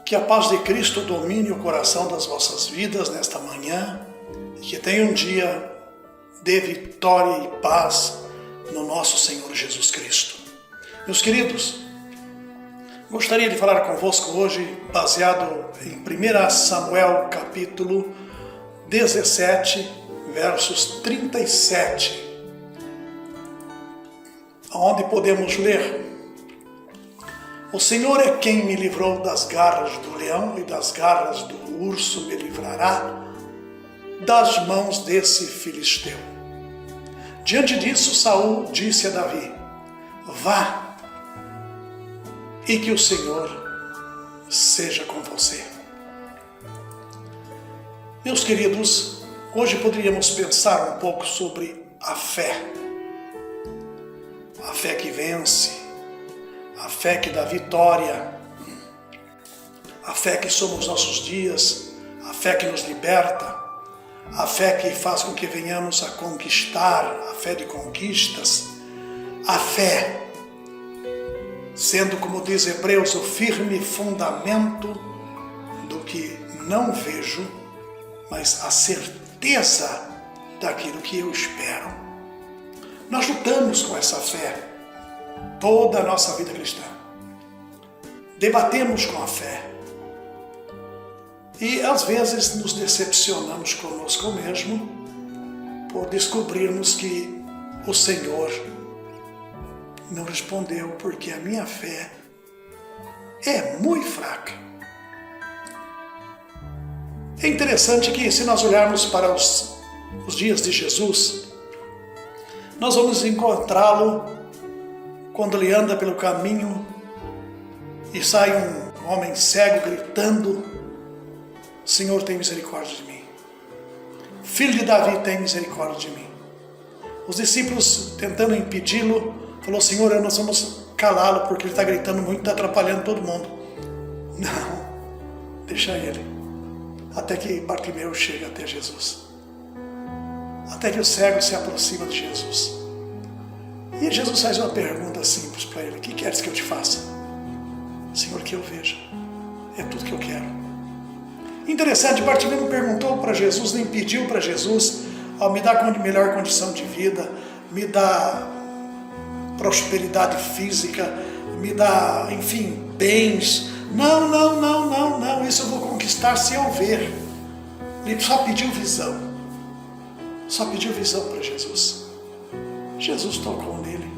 Que a paz de Cristo domine o coração das vossas vidas nesta manhã e que tenha um dia de vitória e paz no nosso Senhor Jesus Cristo. Meus queridos, gostaria de falar convosco hoje baseado em 1 Samuel capítulo 17, versos 37, onde podemos ler: O Senhor é quem me livrou das garras do leão e das garras do urso me livrará das mãos desse filisteu. Diante disso, Saul disse a Davi: Vá, e que o Senhor seja com você. Meus queridos, hoje poderíamos pensar um pouco sobre a fé. A fé que vence, a fé que dá vitória, a fé que soma os nossos dias, a fé que nos liberta, a fé que faz com que venhamos a conquistar, a fé de conquistas, a fé sendo, como diz Hebreus, o firme fundamento do que não vejo, mas a certeza daquilo que eu espero. Nós lutamos com essa fé toda a nossa vida cristã. Debatemos com a fé. E às vezes nos decepcionamos conosco mesmo por descobrirmos que o Senhor não respondeu porque a minha fé é muito fraca. É interessante que, se nós olharmos para os dias de Jesus, nós vamos encontrá-lo quando ele anda pelo caminho e sai um homem cego gritando: Senhor, tem misericórdia de mim. Filho de Davi, tem misericórdia de mim. Os discípulos, tentando impedi-lo, falou: Senhor, nós vamos calá-lo porque ele está gritando muito, está atrapalhando todo mundo. Não, deixa ele. Até que Bartimeu chega até Jesus. Até que o cego se aproxima de Jesus. E Jesus faz uma pergunta simples para ele: O que queres que eu te faça? Senhor, que eu veja. É tudo que eu quero. Interessante, Bartimeu não perguntou para Jesus, nem pediu para Jesus: me dá melhor condição de vida, me dá prosperidade física, me dá, enfim, bens. Não, isso eu vou conquistar se eu ver. Ele só pediu visão. Só pediu visão para Jesus. Jesus tocou nele,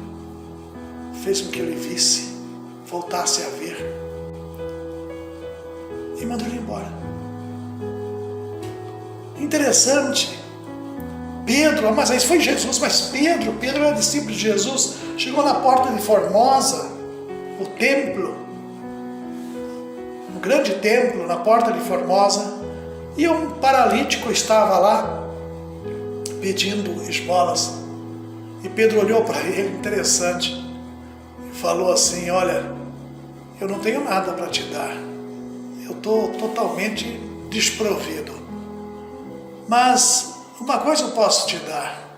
fez com que ele visse, voltasse a ver e mandou ele embora. Interessante, Pedro, mas isso foi Jesus, mas Pedro era discípulo de Jesus, chegou na porta de Formosa, o templo, um grande templo na porta de Formosa, e um paralítico estava lá pedindo esmolas. E Pedro olhou para ele, interessante, e falou assim: Olha, eu não tenho nada para te dar, eu estou totalmente desprovido, mas uma coisa eu posso te dar.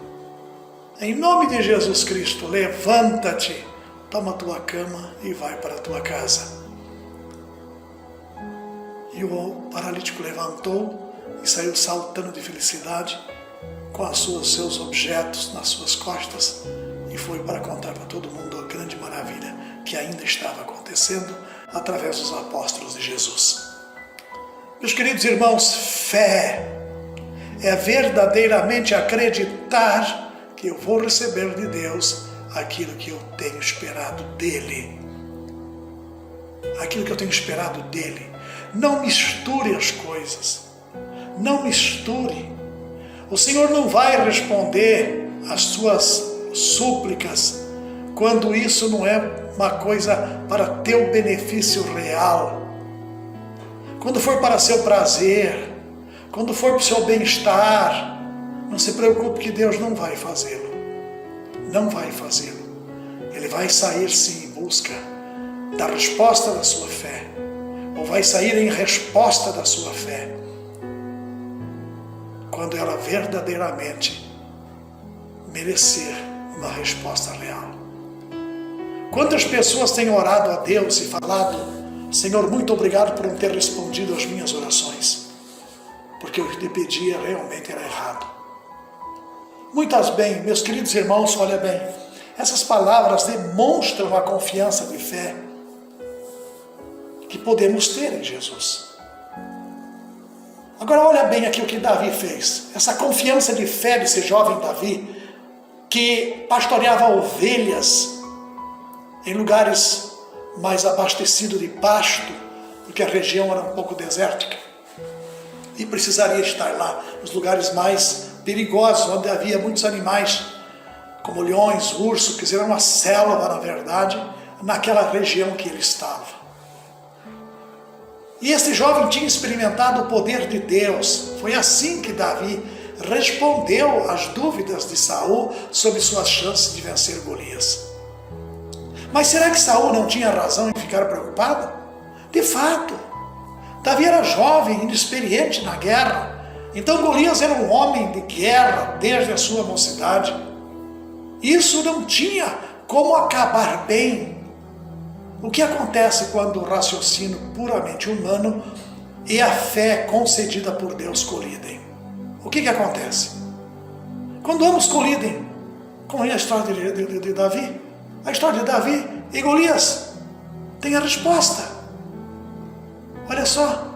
Em nome de Jesus Cristo, levanta-te, toma a tua cama e vai para a tua casa. E o paralítico levantou e saiu saltando de felicidade, com seus objetos nas suas costas, e foi para contar para todo mundo a grande maravilha que ainda estava acontecendo através dos apóstolos de Jesus. Meus queridos irmãos, fé é verdadeiramente acreditar que eu vou receber de Deus aquilo que eu tenho esperado dele. Aquilo que eu tenho esperado dele. Não misture as coisas. Não misture. O Senhor não vai responder às suas súplicas quando isso não é uma coisa para teu benefício real. Quando for para seu prazer, quando for para o seu bem-estar, não se preocupe que Deus não vai fazê-lo. Não vai fazê-lo. Ele vai sair sim em busca da resposta da sua fé, ou vai sair em resposta da sua fé, quando ela verdadeiramente merecer uma resposta real. Quantas pessoas têm orado a Deus e falado Senhor, muito obrigado por não ter respondido às minhas orações, porque o que te pedia realmente era errado. Muitas bem, meus queridos irmãos, olha bem, essas palavras demonstram a confiança de fé que podemos ter em Jesus. Agora olha bem aqui o que Davi fez. Essa confiança de fé desse jovem Davi, que pastoreava ovelhas em lugares mais abastecidos de pasto, porque a região era um pouco desértica, e precisaria estar lá, nos lugares mais perigosos, onde havia muitos animais, como leões, ursos, que era uma selva, na verdade, naquela região que ele estava. E esse jovem tinha experimentado o poder de Deus. Foi assim que Davi respondeu às dúvidas de Saul sobre suas chances de vencer Golias. Mas será que Saul não tinha razão em ficar preocupado? De fato, Davi era jovem, inexperiente na guerra. Então Golias era um homem de guerra desde a sua mocidade. Isso não tinha como acabar bem. O que acontece quando o raciocínio puramente humano e a fé concedida por Deus colidem? O que acontece? Quando ambos colidem, como é a história de Davi? A história de Davi e Golias tem a resposta. Olha só,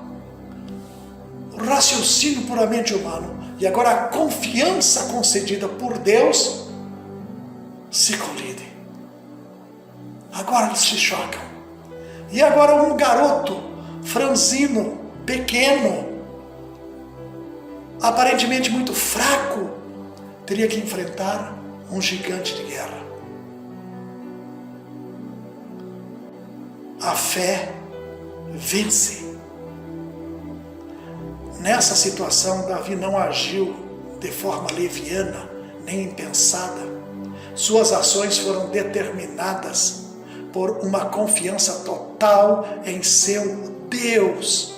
o raciocínio puramente humano e agora a confiança concedida por Deus se colidem. Agora eles se chocam. E agora um garoto franzino, pequeno, aparentemente muito fraco, teria que enfrentar um gigante de guerra. A fé vence. Nessa situação, Davi não agiu de forma leviana, nem impensada. Suas ações foram determinadas por uma confiança total em seu Deus.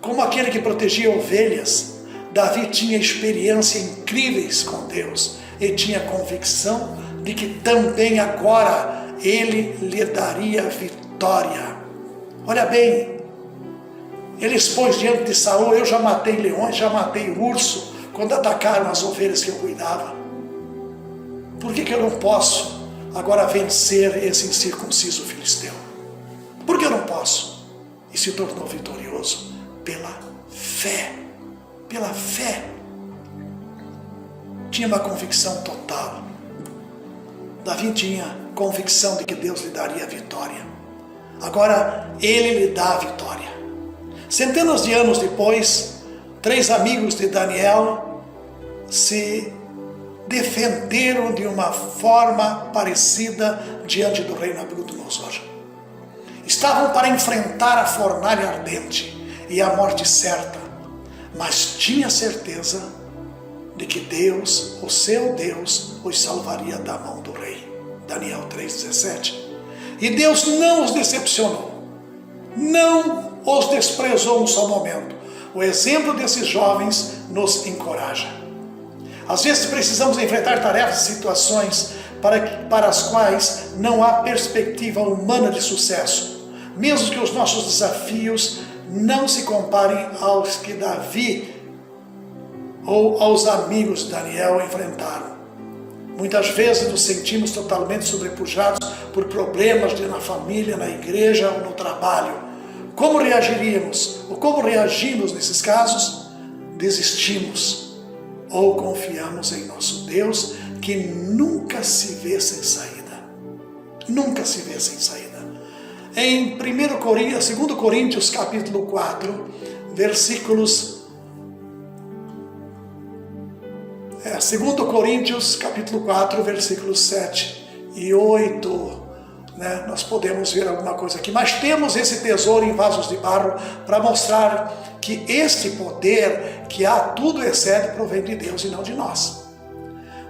Como aquele que protegia ovelhas, Davi tinha experiências incríveis com Deus e tinha convicção de que também agora ele lhe daria vitória. Olha bem, ele expôs diante de Saul: eu já matei leões, já matei urso, quando atacaram as ovelhas que eu cuidava. Por que eu não posso agora vencer esse incircunciso filisteu? Por que eu não posso? E se tornou vitorioso pela fé. Pela fé. Tinha uma convicção total. Davi tinha convicção de que Deus lhe daria a vitória. Agora ele lhe dá a vitória. Centenas de anos depois, 3 amigos de Daniel se defenderam de uma forma parecida diante do rei Nabucodonosor. Estavam para enfrentar a fornalha ardente e a morte certa, mas tinha certeza de que Deus, o seu Deus, os salvaria da mão do rei. Daniel 3,17. E Deus não os decepcionou, não os desprezou um só momento. O exemplo desses jovens nos encoraja. Às vezes precisamos enfrentar tarefas e situações para as quais não há perspectiva humana de sucesso, mesmo que os nossos desafios não se comparem aos que Davi ou aos amigos de Daniel enfrentaram. Muitas vezes nos sentimos totalmente sobrepujados por problemas na família, na igreja ou no trabalho. Como reagiríamos ou como reagimos nesses casos? Desistimos ou confiamos em nosso Deus, que nunca se vê sem saída. Nunca se vê sem saída. Em 2 Coríntios capítulo 4, versículos 2 Coríntios capítulo 4, versículos 7 e 8, nós podemos ver alguma coisa aqui. Mas temos esse tesouro em vasos de barro para mostrar que este poder que a tudo excede provém de Deus e não de nós.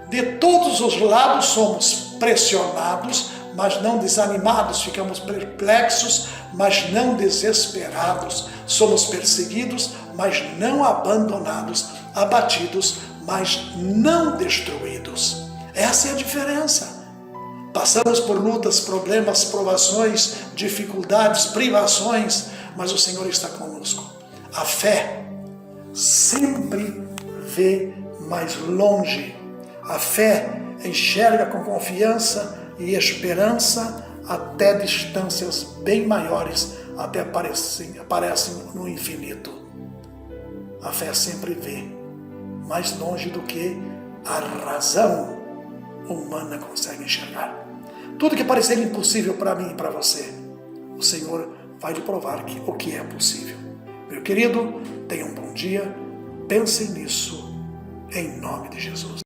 De todos os lados somos pressionados, mas não desanimados. Ficamos perplexos, mas não desesperados. Somos perseguidos, mas não abandonados. Abatidos, mas não destruídos. Essa é a diferença. Passamos por lutas, problemas, provações, dificuldades, privações, mas o Senhor está conosco. A fé sempre vê mais longe. A fé enxerga com confiança e esperança até distâncias bem maiores, até aparecem no infinito. A fé sempre vê mais longe do que a razão humana consegue enxergar. Tudo que parecer impossível para mim e para você, o Senhor vai lhe provar o que é possível. Meu querido, tenha um bom dia, pense nisso, em nome de Jesus.